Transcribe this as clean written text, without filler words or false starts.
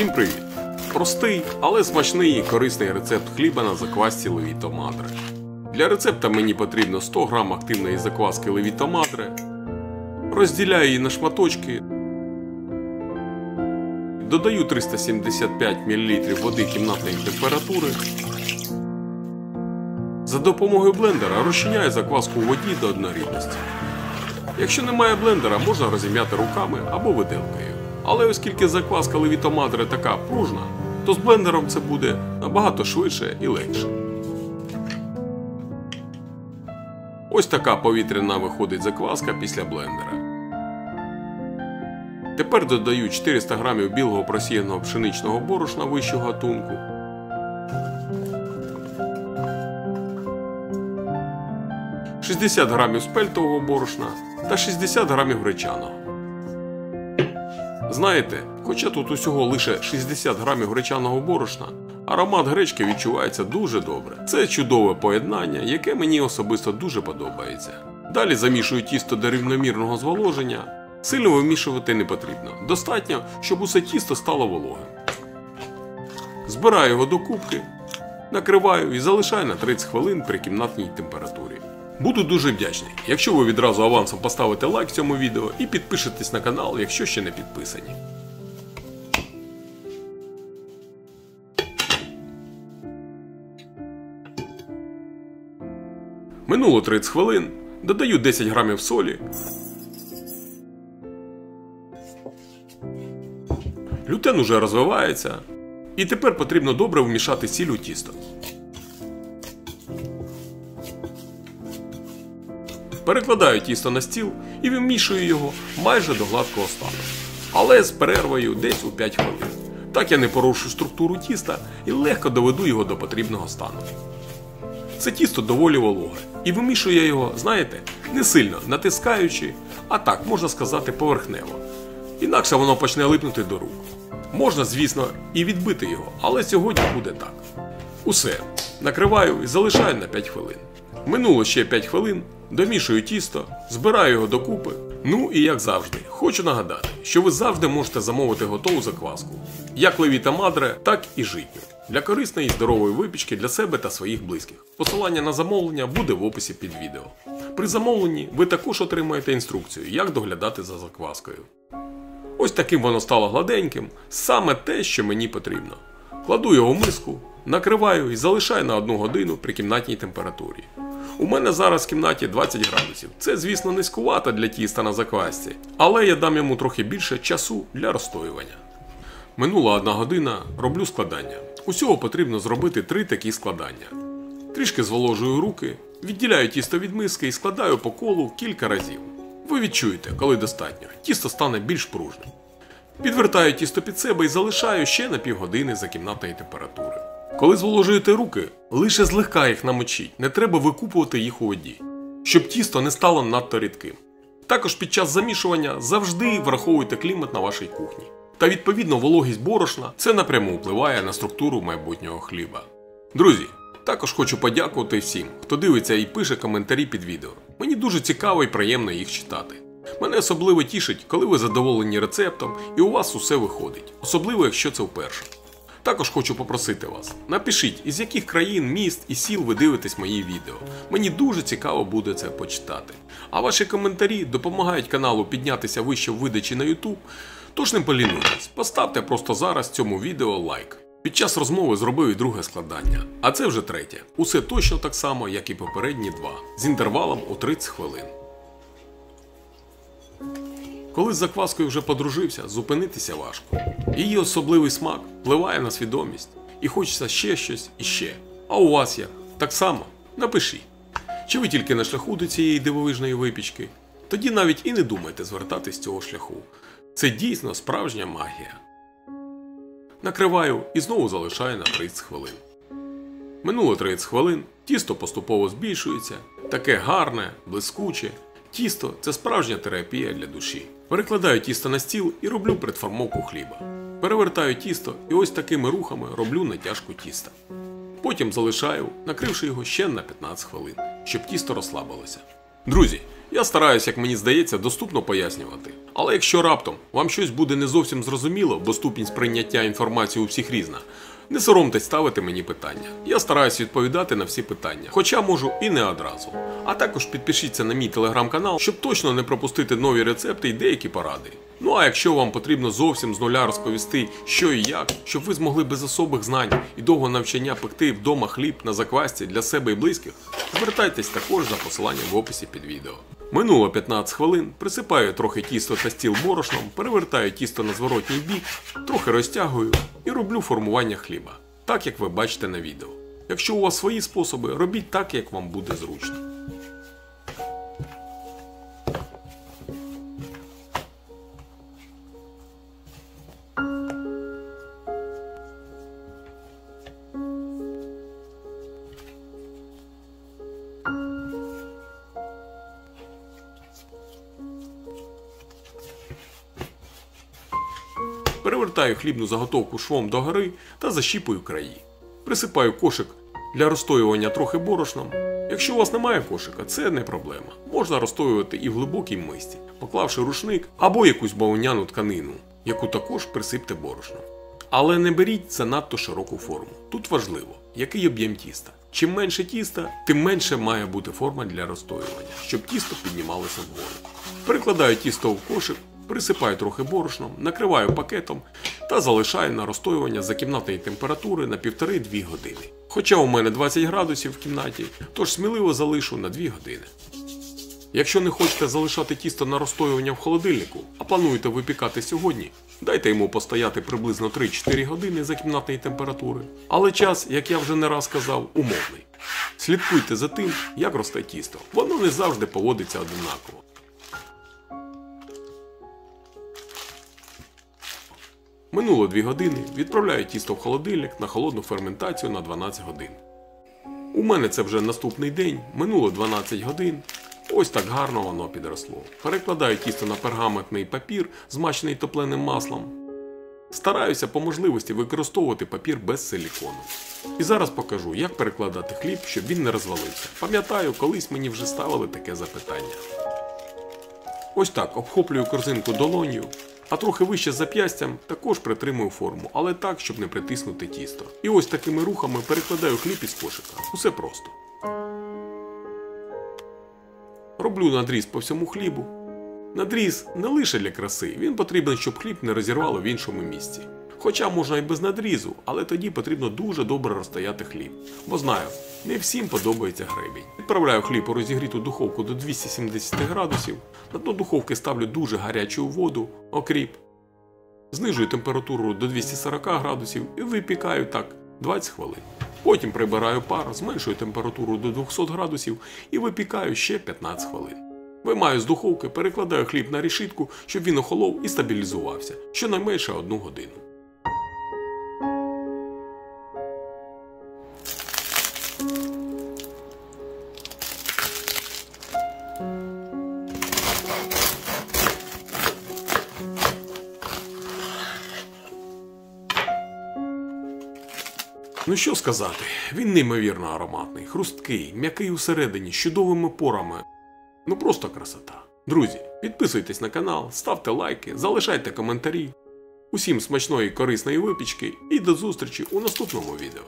Всім привіт! Простий, але смачний і корисний рецепт хліба на заквасці Levito Madre. Для рецепта мені потрібно 100 г активної закваски Levito Madre. Розділяю її на шматочки. Додаю 375 мл води кімнатної температури. За допомогою блендера розчиняю закваску у воді до однорідності. Якщо немає блендера, можна розім'яти руками або виделкою. Але оскільки закваска Levito Madre така пружна, то з блендером це буде набагато швидше і легше. Ось така повітряна виходить закваска після блендера. Тепер додаю 400 г білого просіяного пшеничного борошна вищого гатунку, – 60 г спельтового борошна та 60 г гречаного. Знаєте, хоча тут усього лише 60 г гречаного борошна, аромат гречки відчувається дуже добре. Це чудове поєднання, яке мені особисто дуже подобається. Далі замішую тісто до рівномірного зволоження. Сильно вимішувати не потрібно. Достатньо, щоб усе тісто стало вологим. Збираю його до кубки, накриваю і залишаю на 30 хвилин при кімнатній температурі. Буду дуже вдячний, якщо ви відразу авансом поставите лайк цьому відео і підпишетесь на канал, якщо ще не підписані. Минуло 30 хвилин, додаю 10 г солі. Глютен уже розвивається, і тепер потрібно добре вмішати сіль у тісто. Перекладаю тісто на стіл і вимішую його майже до гладкого стану. Але з перервою десь у 5 хвилин. Так я не порушу структуру тіста і легко доведу його до потрібного стану. Це тісто доволі вологе. І вимішую я його, знаєте, не сильно натискаючи, а так, можна сказати, поверхнево. Інакше воно почне липнути до рук. Можна, звісно, і відбити його, але сьогодні буде так. Усе. Накриваю і залишаю на 5 хвилин. Минуло ще 5 хвилин, домішую тісто, збираю його докупи. Ну і як завжди, хочу нагадати, що ви завжди можете замовити готову закваску. Як Levito Madre, так і житню. Для корисної і здорової випічки для себе та своїх близьких. Посилання на замовлення буде в описі під відео. При замовленні ви також отримаєте інструкцію, як доглядати за закваскою. Ось таким воно стало гладеньким, саме те, що мені потрібно. Кладу його в миску, накриваю і залишаю на 1 годину при кімнатній температурі. У мене зараз в кімнаті 20 градусів. Це, звісно, низькувато для тіста на заквасці, але я дам йому трохи більше часу для розстоювання. Минула 1 година, роблю складання. Усього потрібно зробити 3 такі складання. Трішки зволожую руки, відділяю тісто від миски і складаю по колу кілька разів. Ви відчуєте, коли достатньо, тісто стане більш пружним. Підвертаю тісто під себе і залишаю ще на півгодини за кімнатної температури. Коли зволожуєте руки, лише злегка їх намочіть, не треба викупувати їх у воді, щоб тісто не стало надто рідким. Також під час замішування завжди враховуйте клімат на вашій кухні. Та відповідно вологість борошна – це напряму впливає на структуру майбутнього хліба. Друзі, також хочу подякувати всім, хто дивиться і пише коментарі під відео. Мені дуже цікаво і приємно їх читати. Мене особливо тішить, коли ви задоволені рецептом і у вас усе виходить, особливо якщо це вперше. Також хочу попросити вас, напишіть, із яких країн, міст і сіл ви дивитесь мої відео. Мені дуже цікаво буде це почитати. А ваші коментарі допомагають каналу піднятися вище в видачі на YouTube, тож не полінуйтесь, поставте просто зараз цьому відео лайк. Під час розмови зробив і друге складання, а це вже 3-те. Усе точно так само, як і попередні 2, з інтервалом у 30 хвилин. Коли з закваскою вже подружився, зупинитися важко. Її особливий смак впливає на свідомість. І хочеться ще щось і ще. А у вас як? Так само? Напишіть. Чи ви тільки на шляху до цієї дивовижної випічки? Тоді навіть і не думайте звертатись з цього шляху. Це дійсно справжня магія. Накриваю і знову залишаю на 30 хвилин. Минуло 30 хвилин, тісто поступово збільшується. Таке гарне, блискуче. Тісто – це справжня терапія для душі. Перекладаю тісто на стіл і роблю предформовку хліба. Перевертаю тісто і ось такими рухами роблю натяжку тіста. Потім залишаю, накривши його ще на 15 хвилин, щоб тісто розслабилося. Друзі, Я стараюсь, як мені здається, доступно пояснювати. Але якщо раптом вам щось буде не зовсім зрозуміло, бо ступінь сприйняття інформації у всіх різна, не соромтесь ставити мені питання. Я стараюсь відповідати на всі питання, хоча можу і не одразу. А також підпишіться на мій телеграм-канал, щоб точно не пропустити нові рецепти і деякі поради. Ну а якщо вам потрібно зовсім з нуля розповісти, що і як, щоб ви змогли без особих знань і довго навчання пекти вдома хліб на заквасці для себе і близьких, звертайтесь також за посиланням в описі під відео. Минуло 15 хвилин, присипаю трохи тісто та стіл борошном, перевертаю тісто на зворотній бік, трохи розтягую і роблю формування хліба, так як ви бачите на відео. Якщо у вас свої способи, робіть так, як вам буде зручно. Перевертаю хлібну заготовку швом догори та защіпую краї. Присипаю кошик для розстоювання трохи борошном. Якщо у вас немає кошика, це не проблема. Можна розстоювати і в глибокій мисці, поклавши рушник або якусь бавовняну тканину, яку також присипте борошном. Але не беріть це надто широку форму. Тут важливо, який об'єм тіста. Чим менше тіста, тим менше має бути форма для розстоювання, щоб тісто піднімалося вгору. Перекладаю тісто в кошик, присипаю трохи борошном, накриваю пакетом та залишаю на розстоювання за кімнатної температури на 1,5-2 години. Хоча у мене 20 градусів в кімнаті, тож сміливо залишу на 2 години. Якщо не хочете залишати тісто на розстоювання в холодильнику, а плануєте випікати сьогодні, дайте йому постояти приблизно 3-4 години за кімнатної температури. Але час, як я вже не раз казав, умовний. Слідкуйте за тим, як росте тісто. Воно не завжди поводиться однаково. Минуло 2 години, відправляю тісто в холодильник на холодну ферментацію на 12 годин. У мене це вже наступний день, минуло 12 годин. Ось так гарно воно підросло. Перекладаю тісто на пергаментний папір, змащений топленим маслом. Стараюся по можливості використовувати папір без силікону. І зараз покажу, як перекладати хліб, щоб він не розвалився. Пам'ятаю, колись мені вже ставили таке запитання. Ось так, обхоплюю корзинку долонью, а трохи вище зап'ястям також притримую форму, але так, щоб не притиснути тісто. І ось такими рухами перекладаю хліб із кошика. Усе просто. Роблю надріз по всьому хлібу. Надріз не лише для краси, він потрібен, щоб хліб не розірвало в іншому місці. Хоча можна і без надрізу, але тоді потрібно дуже добре розстояти хліб. Бо знаю, не всім подобається гребінь. Відправляю хліб у розігріту духовку до 270 градусів. На дно духовки ставлю дуже гарячу воду, окріп. Знижую температуру до 240 градусів і випікаю так 20 хвилин. Потім прибираю пар, зменшую температуру до 200 градусів і випікаю ще 15 хвилин. Виймаю з духовки, перекладаю хліб на решітку, щоб він охолов і стабілізувався, щонайменше 1 годину. Ну що сказати, він неймовірно ароматний, хрусткий, м'який усередині, з чудовими порами. Ну просто красота. Друзі, підписуйтесь на канал, ставте лайки, залишайте коментарі. Усім смачної і корисної випічки і до зустрічі у наступному відео.